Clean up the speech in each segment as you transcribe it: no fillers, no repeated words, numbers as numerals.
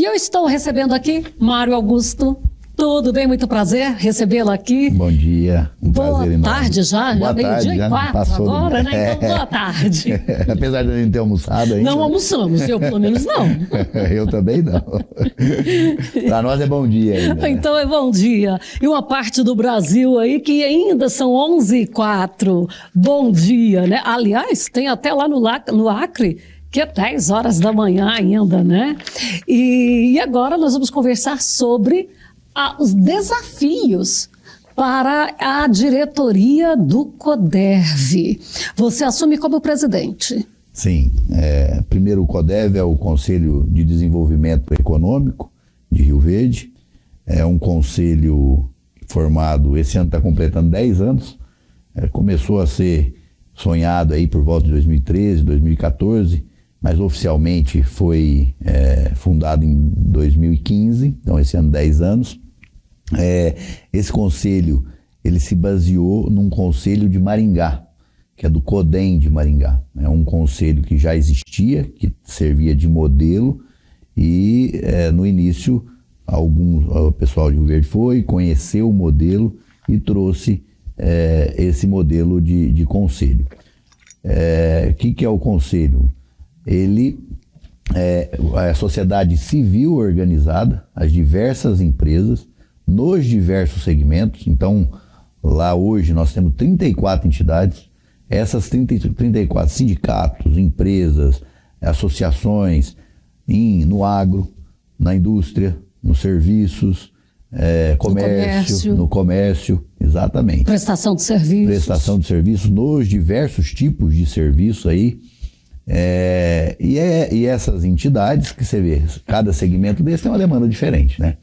eu estou recebendo aqui Mário Augusto. Tudo bem? Muito prazer recebê-lo aqui. Bom dia, Boa prazer enorme. tarde já, Boa meio-dia e 4 agora, né? Então, boa tarde. Apesar de a gente ter almoçado ainda. Não almoçamos, eu pelo menos não. Eu também não. Para nós é bom dia ainda. Né? Então é bom dia. E uma parte do Brasil aí que ainda são 11h04. Bom dia, né? Aliás, tem até lá no Acre, que é 10 horas da manhã ainda, né? E agora nós vamos conversar sobre os desafios para a diretoria do CODERV. Você assume como presidente. Sim. Primeiro, o CODERV é o Conselho de Desenvolvimento Econômico de Rio Verde. É um conselho formado, esse ano está completando 10 anos. Começou a ser sonhado aí por volta de 2013, 2014, mas oficialmente foi fundado em 2015, então esse ano 10 anos. Esse conselho, ele se baseou num conselho de Maringá, que é do CODEM de Maringá. É um conselho que já existia, que servia de modelo e no início o pessoal de Rio Verde foi, conheceu o modelo e trouxe esse modelo de conselho. O que é o conselho? Ele é a sociedade civil organizada, as diversas empresas, nos diversos segmentos. Então, lá hoje nós temos 34 entidades, essas 34 sindicatos, empresas, associações, no agro, na indústria, nos serviços, no comércio, exatamente. Prestação de serviços. Prestação de serviços, nos diversos tipos de serviço aí. E essas entidades, que você vê, cada segmento desse tem uma demanda diferente, né?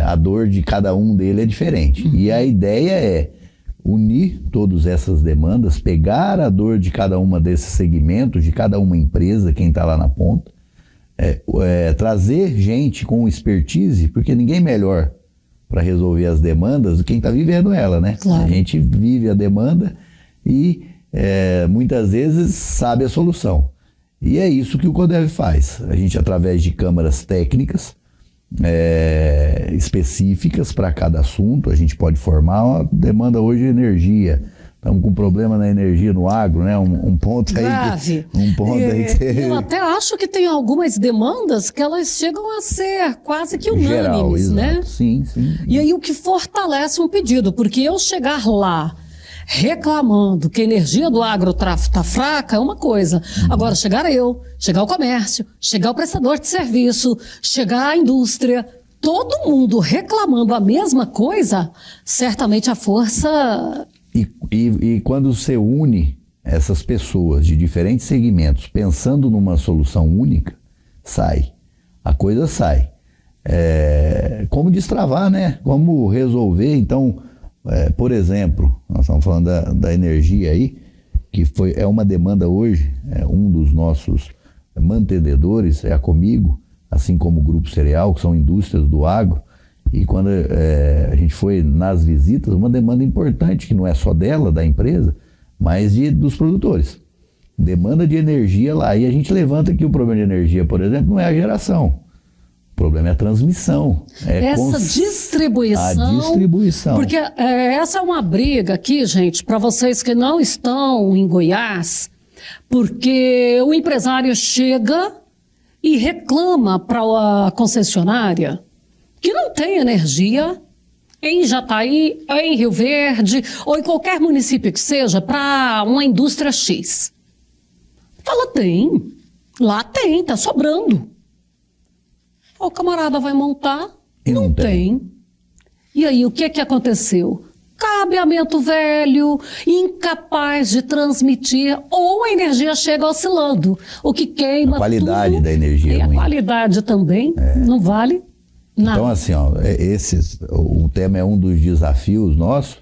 A dor de cada um dele é diferente. E a ideia é unir todas essas demandas, pegar a dor de cada uma desses segmentos, de cada uma empresa, quem está lá na ponta, trazer gente com expertise, porque ninguém melhor para resolver as demandas do que quem está vivendo ela, né? Claro. A gente vive a demanda e muitas vezes sabe a solução. E é isso que o CODERV faz. A gente, através de câmaras técnicas específicas para cada assunto, a gente pode formar uma demanda hoje de energia. Estamos com problema na energia no agro, né? Um ponto aí. Grave. Eu até acho que tem algumas demandas que elas chegam a ser quase que unânimes, geral, né? Sim. E aí o que fortalece um pedido, porque eu chegar lá reclamando que a energia do agro está fraca é uma coisa. Agora, chegar o comércio, chegar o prestador de serviço, chegar a indústria, todo mundo reclamando a mesma coisa, certamente a força... E quando você une essas pessoas de diferentes segmentos pensando numa solução única, a coisa sai. Como destravar, né? Como resolver. Então, por exemplo, nós estamos falando da energia aí, que é uma demanda hoje, um dos nossos mantenedores é a Comigo, assim como o Grupo Cereal, que são indústrias do agro. E quando a gente foi nas visitas, uma demanda importante, que não é só dela, da empresa, mas dos produtores. Demanda de energia lá. E a gente levanta que o problema de energia, por exemplo, não é a geração. O problema é a transmissão. Essa distribuição. A distribuição. Porque essa é uma briga aqui, gente, para vocês que não estão em Goiás, porque o empresário chega e reclama para a concessionária que não tem energia em Jataí, em Rio Verde, ou em qualquer município que seja, para uma indústria X. Fala, tem. Lá tem, tá sobrando. O camarada vai montar, não tem. E aí, o que aconteceu? Cabeamento velho, incapaz de transmitir, ou a energia chega oscilando, o que queima tudo. A qualidade da energia é ruim. A qualidade também não vale. Nada. Então, assim, o tema é um dos desafios nossos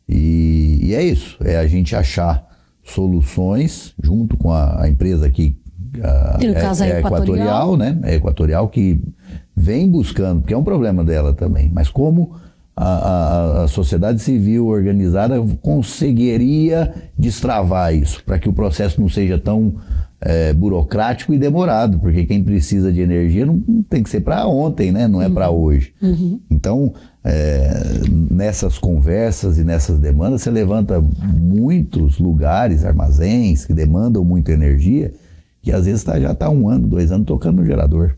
e é isso, a gente achar soluções junto com a empresa aqui, no caso é Equatorial, né? É Equatorial, que vem buscando, porque é um problema dela também, mas como a sociedade civil organizada conseguiria destravar isso, para que o processo não seja tão burocrático e demorado, porque quem precisa de energia não tem que ser para ontem, né? Não é para hoje. Então, nessas conversas e nessas demandas, você levanta muitos lugares, armazéns que demandam muita energia, que às vezes já está 1 ano, 2 anos tocando no gerador.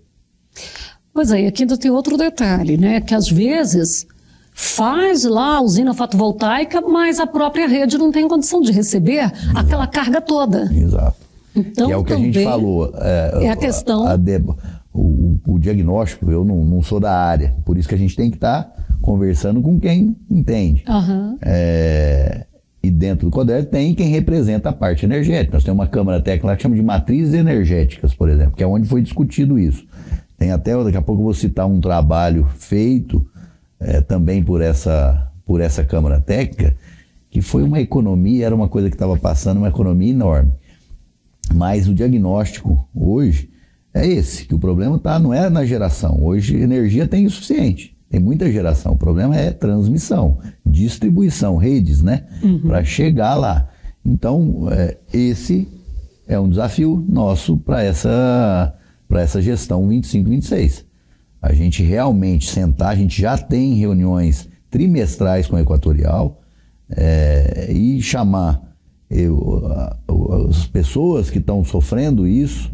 Pois é, e aqui ainda tem outro detalhe, né? Que às vezes faz lá a usina fotovoltaica, mas a própria rede não tem condição de receber aquela carga toda. Exato. Então, que é o que a gente falou. É a questão. O diagnóstico, eu não sou da área, por isso que a gente tem que estar conversando com quem entende. E dentro do CODEV tem quem representa a parte energética. Nós temos uma Câmara Técnica lá que chama de matrizes energéticas, por exemplo, que é onde foi discutido isso. Tem até, daqui a pouco eu vou citar um trabalho feito também por essa Câmara Técnica, que foi uma economia, era uma coisa que estava passando, uma economia enorme. Mas o diagnóstico hoje é esse, que o problema não é na geração. Hoje energia tem o suficiente, tem muita geração. O problema é transmissão, distribuição, redes, né? Para chegar lá. Então, esse é um desafio nosso para essa gestão 25-26. A gente realmente sentar, a gente já tem reuniões trimestrais com a Equatorial e chamar as pessoas que estão sofrendo isso,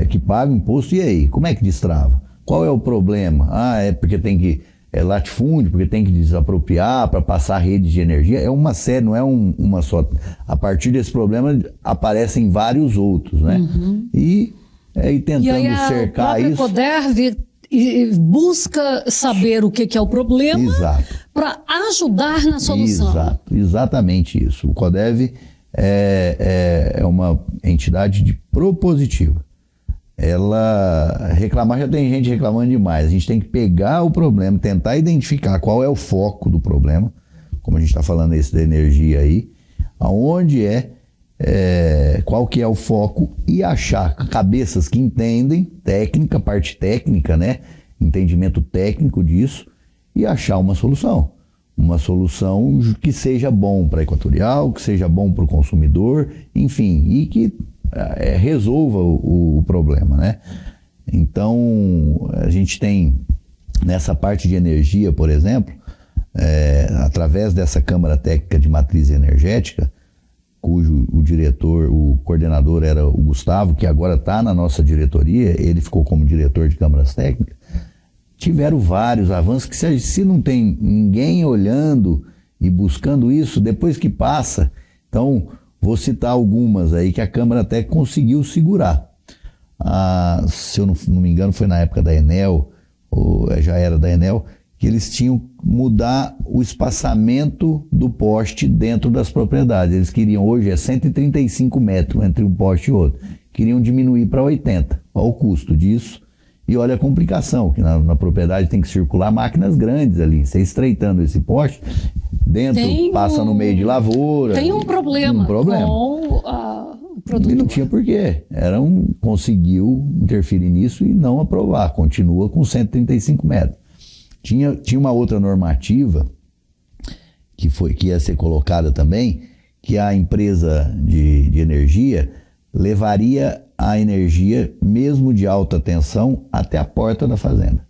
que pagam imposto, e aí, como é que destrava? Qual é o problema? É porque tem que latifúndio, porque tem que desapropriar para passar rede de energia. É uma série, não é uma só. A partir desse problema aparecem vários outros, né? E tentando cercar isso. E aí a CODEV busca saber o que é o problema para ajudar na solução. Exatamente isso. O CODEV é uma entidade propositiva. Ela reclamar, já tem gente reclamando demais. A gente tem que pegar o problema, tentar identificar qual é o foco do problema, como a gente está falando esse da energia aí, aonde qual que é o foco, e achar cabeças que entendem técnica, parte técnica, né? Entendimento técnico disso, e achar uma solução que seja bom para a Equatorial, que seja bom para o consumidor, enfim, e que resolva o problema, né? Então, a gente tem nessa parte de energia, por exemplo, através dessa Câmara Técnica de Matriz Energética, cujo o coordenador era o Gustavo, que agora está na nossa diretoria, ele ficou como diretor de câmaras técnicas, tiveram vários avanços que se não tem ninguém olhando e buscando isso, depois que passa, então vou citar algumas aí que a Câmara até conseguiu segurar. Se eu não me engano foi na época da Enel, ou já era da Enel, que eles tinham que mudar o espaçamento do poste dentro das propriedades. Eles queriam, hoje 135 metros entre um poste e outro. Queriam diminuir para 80. Olha o custo disso. E olha a complicação, que na propriedade tem que circular máquinas grandes ali. Você estreitando esse poste, dentro passa no meio de lavoura. Tem um problema. Com o produtor. E não tinha porquê. Conseguiu interferir nisso e não aprovar. Continua com 135 metros. Tinha uma outra normativa que ia ser colocada também, que a empresa de energia levaria a energia, mesmo de alta tensão, até a porta da fazenda.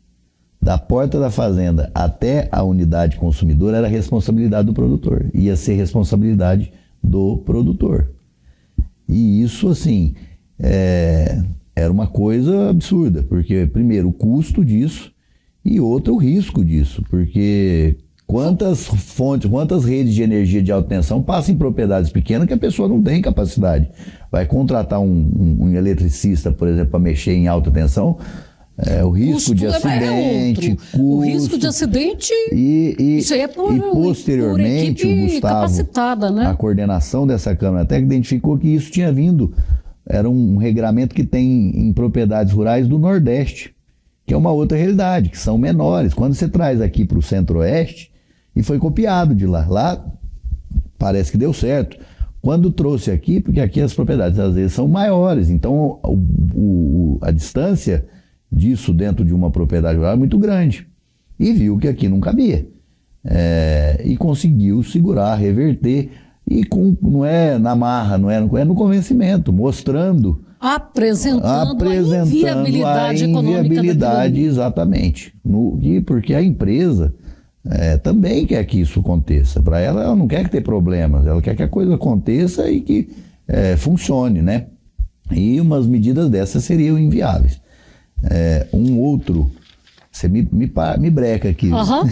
Da porta da fazenda até a unidade consumidora era responsabilidade do produtor, ia ser responsabilidade do produtor. E isso, assim, era uma coisa absurda, porque, primeiro, o custo disso, e outro, o risco disso, porque quantas redes de energia de alta tensão passam em propriedades pequenas que a pessoa não tem capacidade. Vai contratar um eletricista, por exemplo, para mexer em alta tensão, o risco de acidente, o risco de acidente, isso aí é e posteriormente por o Gustavo, capacitada, né? A coordenação dessa Câmara até identificou que isso tinha vindo, era um regramento que tem em propriedades rurais do Nordeste, que é uma outra realidade, que são menores. Quando você traz aqui para o Centro-Oeste, e foi copiado de lá parece que deu certo. Quando trouxe aqui, porque aqui as propriedades às vezes são maiores, então a distância disso dentro de uma propriedade rural é muito grande. E viu que aqui não cabia. E conseguiu segurar, reverter, E não é na marra, não é no convencimento, mostrando. Apresentando a inviabilidade econômica. Exatamente. Porque a empresa também quer que isso aconteça. Para ela não quer ter problemas, ela quer que a coisa aconteça e que funcione, né? E umas medidas dessas seriam inviáveis. Você me breca aqui. Uhum.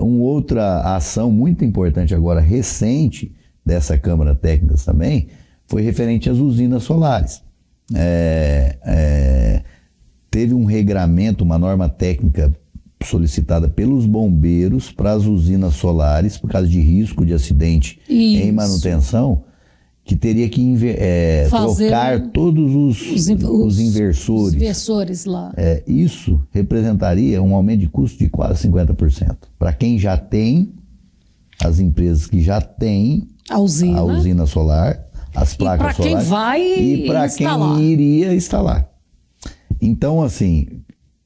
Uma outra ação muito importante agora, recente, dessa Câmara Técnica também, foi referente às usinas solares. Teve um regramento, uma norma técnica solicitada pelos bombeiros para as usinas solares, por causa de risco de acidente em manutenção, que teria que trocar todos os inversores. Os inversores lá. Isso representaria um aumento de custo de quase 50%. Para quem já tem, as empresas que já têm a usina solar, as placas solares, e para quem iria instalar. Então, assim,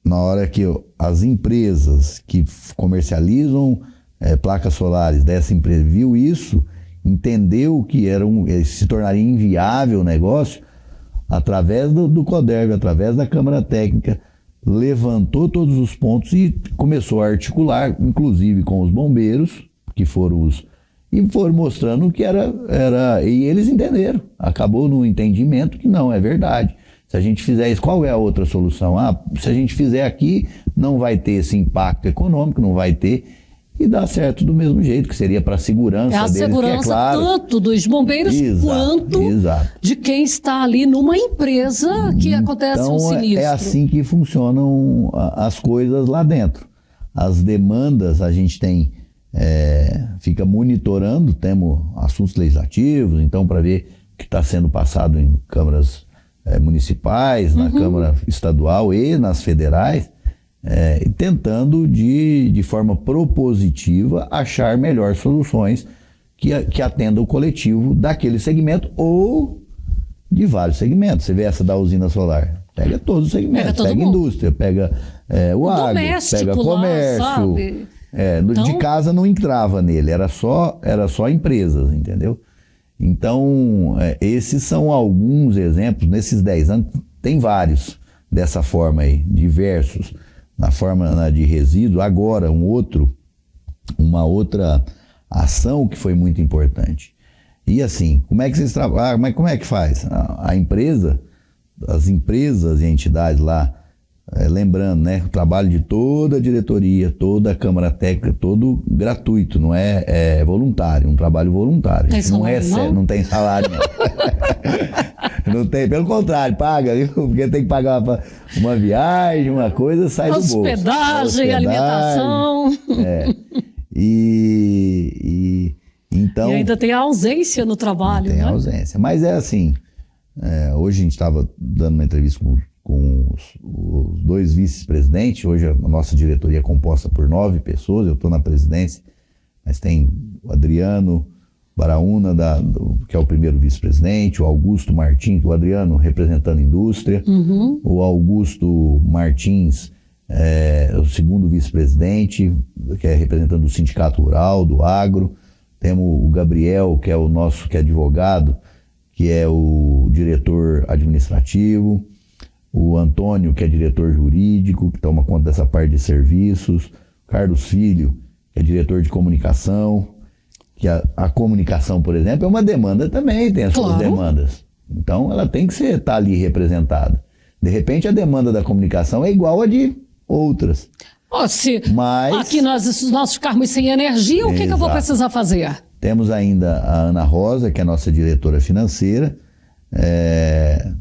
na hora que as empresas que comercializam placas solares dessa empresa viu isso, entendeu que se tornaria inviável o negócio, através do CODERV, através da Câmara Técnica, levantou todos os pontos e começou a articular, inclusive com os bombeiros, que foram e foram mostrando que era. E eles entenderam. Acabou no entendimento que não, é verdade. Se a gente fizer isso, qual é a outra solução? Se a gente fizer aqui, não vai ter esse impacto econômico, não vai ter. E dá certo do mesmo jeito, que seria para a segurança deles. A segurança claro, tanto dos bombeiros quanto de quem está ali numa empresa que acontece um sinistro. É assim que funcionam as coisas lá dentro. As demandas a gente tem, fica monitorando, temos assuntos legislativos, então para ver o que está sendo passado em câmaras municipais, na Câmara Estadual e nas federais, tentando de forma propositiva achar melhores soluções que atendam o coletivo daquele segmento ou de vários segmentos. Você vê essa da usina solar, pega todos os segmentos, pega indústria, pega o agro, pega comércio. Então, de casa não entrava nele, era só empresas, entendeu? Então, esses são alguns exemplos. Nesses 10 anos tem vários dessa forma aí, diversos. Na forma de resíduo, agora uma outra ação que foi muito importante. E assim, como é que vocês trabalham? Mas como é que faz? As empresas e entidades lá, lembrando, né, o trabalho de toda a diretoria, toda a Câmara Técnica, todo gratuito, não é voluntário, um trabalho voluntário. A gente não recebe, não tem salário, não. Não tem, pelo contrário, paga, viu? Porque tem que pagar uma viagem, uma coisa, sai do bolso. Hospedagem, alimentação. Então, e ainda tem a ausência no trabalho, tem a ausência. Mas é assim, hoje a gente estava dando uma entrevista com os dois vice-presidentes. Hoje a nossa diretoria é composta por 9 pessoas, eu estou na presidência, mas tem o Adriano Baraúna, que é o primeiro vice-presidente, o Augusto Martins, o Adriano representando a indústria, o Augusto Martins, o segundo vice-presidente, que é representando o Sindicato Rural, do Agro. Temos o Gabriel, que é o nosso, que é advogado, que é o diretor administrativo, o Antônio, que é diretor jurídico, que toma conta dessa parte de serviços, o Carlos Filho, que é diretor de comunicação, que a comunicação, por exemplo, é uma demanda também, tem as suas demandas. Então, ela tem que estar ali representada. De repente, a demanda da comunicação é igual a de outras. Mas aqui nós ficarmos sem energia, o que eu vou precisar fazer? Temos ainda a Ana Rosa, que é a nossa diretora financeira,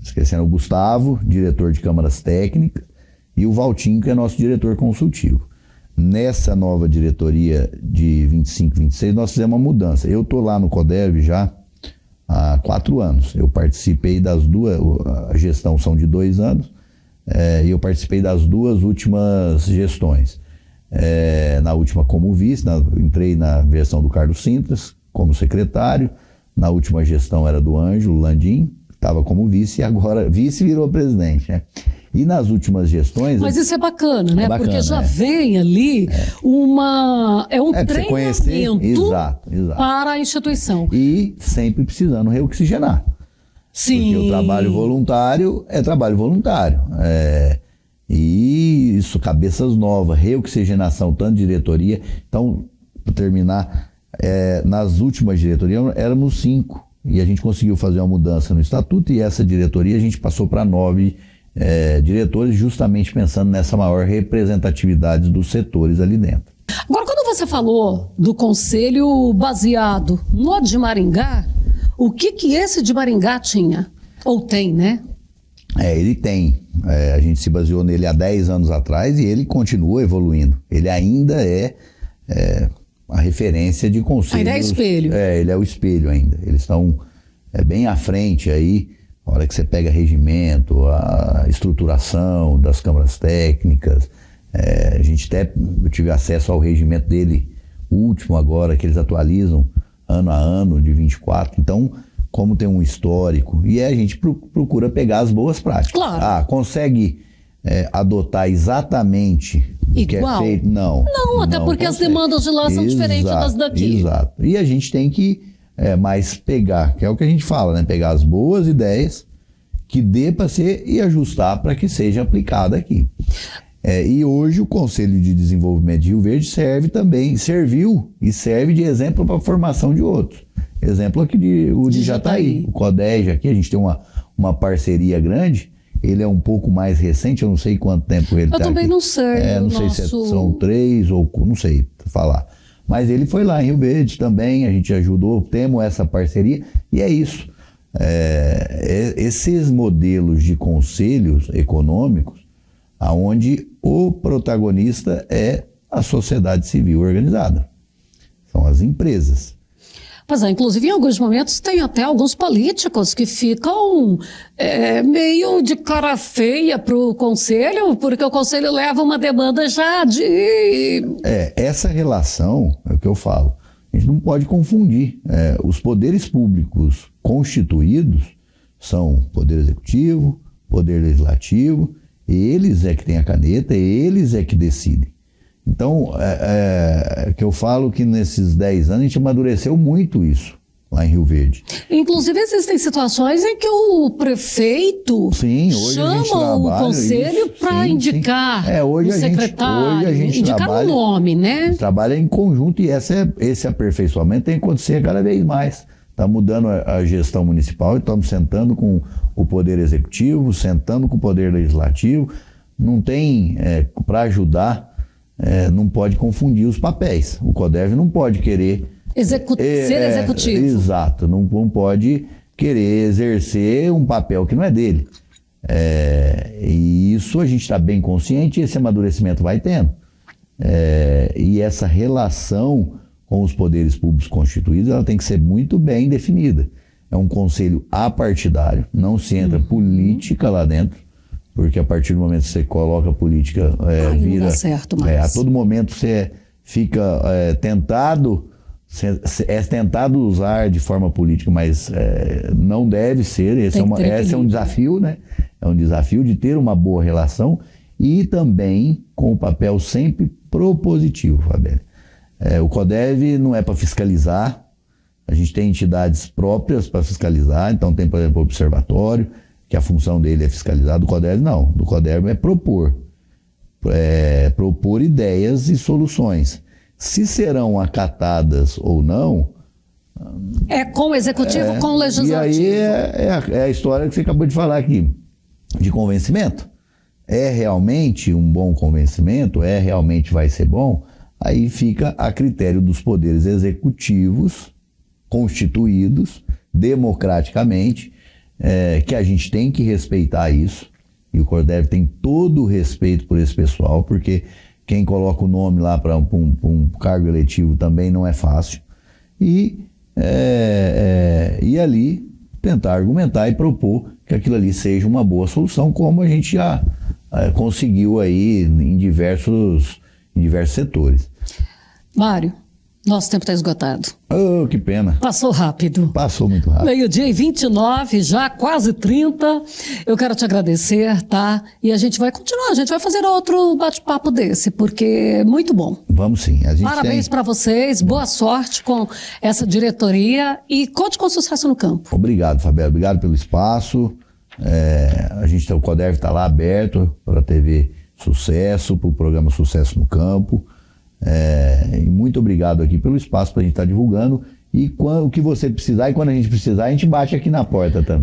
esquecendo o Gustavo, diretor de câmaras técnicas, e o Valtinho, que é nosso diretor consultivo. Nessa nova diretoria de 25 e 26, nós fizemos uma mudança. Eu estou lá no CODERV já há 4 anos. Eu participei das duas, a gestão são de 2 anos, e eu participei das 2 últimas gestões. Na última como vice, entrei na versão do Carlos Sintas como secretário. Na última gestão era do Ângelo Landim, estava como vice, e agora vice virou presidente, né? E nas últimas gestões... Mas isso é bacana, né? bacana, porque já vem ali um pra você conhecer, treinamento exato. para a instituição. E sempre precisando reoxigenar. Sim. Porque o trabalho voluntário é trabalho voluntário. E isso, cabeças novas, reoxigenação, tanto de diretoria. Então, para terminar, nas últimas diretorias éramos 5. E a gente conseguiu fazer uma mudança no estatuto e essa diretoria a gente passou para 9 diretores, justamente pensando nessa maior representatividade dos setores ali dentro. Agora, quando você falou do conselho baseado no de Maringá, o que esse de Maringá tinha? Ou tem, né? Ele tem. A gente se baseou nele há 10 anos atrás e ele continua evoluindo. Ele ainda é a referência de conselhos. Ainda é espelho. Ele é o espelho ainda. Eles estão bem à frente aí. A hora que você pega regimento, a estruturação das câmaras técnicas. Eu tive acesso ao regimento dele, o último agora, que eles atualizam ano a ano, de 24. Então, como tem um histórico, e a gente procura pegar as boas práticas. Claro. Consegue adotar exatamente o que é feito? Não. Não, até porque as demandas de lá são diferentes das daqui. Exato. E a gente tem que mais pegar, que é o que a gente fala, né? Pegar as boas ideias que dê para ser e ajustar para que seja aplicada aqui. E hoje o Conselho de Desenvolvimento de Rio Verde serviu e serve de exemplo para a formação de outros. Exemplo aqui de Jataí. O CODEJ aqui, a gente tem uma parceria grande. Ele é um pouco mais recente, eu não sei quanto tempo ele está aqui. Eu também não sei. Não sei se são 3 ou não sei falar. Mas ele foi lá em Rio Verde também, a gente ajudou, temos essa parceria e é isso. Esses modelos de conselhos econômicos, onde o protagonista é a sociedade civil organizada. São as empresas. Pois inclusive em alguns momentos tem até alguns políticos que ficam meio de cara feia para o conselho, porque o conselho leva uma demanda já de... Essa relação, é o que eu falo, a gente não pode confundir. Os poderes públicos constituídos são poder executivo, poder legislativo, eles é que têm a caneta, eles é que decidem. Então, que eu falo que nesses 10 anos a gente amadureceu muito isso lá em Rio Verde. Inclusive existem situações em que o prefeito chama o conselho para indicar o secretário, hoje a gente indicar trabalha, um nome, né? A gente trabalha em conjunto e esse aperfeiçoamento tem que acontecer cada vez mais. Está mudando a gestão municipal e estamos sentando com o Poder Executivo, sentando com o Poder Legislativo. Não tem, para ajudar, não pode confundir os papéis. O CODEV não pode querer... ser executivo. Exato, não pode querer exercer um papel que não é dele. E isso a gente está bem consciente e esse amadurecimento vai tendo. E essa relação com os poderes públicos constituídos, ela tem que ser muito bem definida. É um conselho apartidário, não se entra política lá dentro, porque a partir do momento que você coloca a política, vira... Não dá certo mais. A todo momento você fica tentado usar de forma política, mas não deve ser. Esse é um desafio, né? É um desafio de ter uma boa relação e também com o papel sempre propositivo, Fabélia. O CODEV não é para fiscalizar, a gente tem entidades próprias para fiscalizar, então tem, por exemplo, o observatório, que a função dele é fiscalizar. Do CODEV não, do CODEV é propor ideias e soluções. Se serão acatadas ou não... É com o executivo, com o legislativo. E aí é a história que você acabou de falar aqui, de convencimento. É realmente um bom convencimento? Realmente vai ser bom? Aí fica a critério dos poderes executivos constituídos democraticamente, que a gente tem que respeitar isso. E o CODEV tem todo o respeito por esse pessoal, porque quem coloca o nome lá para um cargo eletivo também não é fácil. E ali tentar argumentar e propor que aquilo ali seja uma boa solução, como a gente já conseguiu aí em diversos setores. Mário, Nosso tempo está esgotado. Oh, que pena. Passou rápido. Passou muito rápido. Meio-dia e 29, já quase 30. Eu quero te agradecer, tá? E a gente vai continuar, a gente vai fazer outro bate-papo desse, porque é muito bom. Vamos sim. A gente Parabéns para vocês, boa sorte com essa diretoria e conte com sucesso no campo. Obrigado, Fabiola. Obrigado pelo espaço. O CODERV está lá aberto para a TV Sucesso, para o programa Sucesso no Campo. E muito obrigado aqui pelo espaço para a gente estar divulgando. E o que você precisar, e quando a gente precisar, a gente bate aqui na porta também.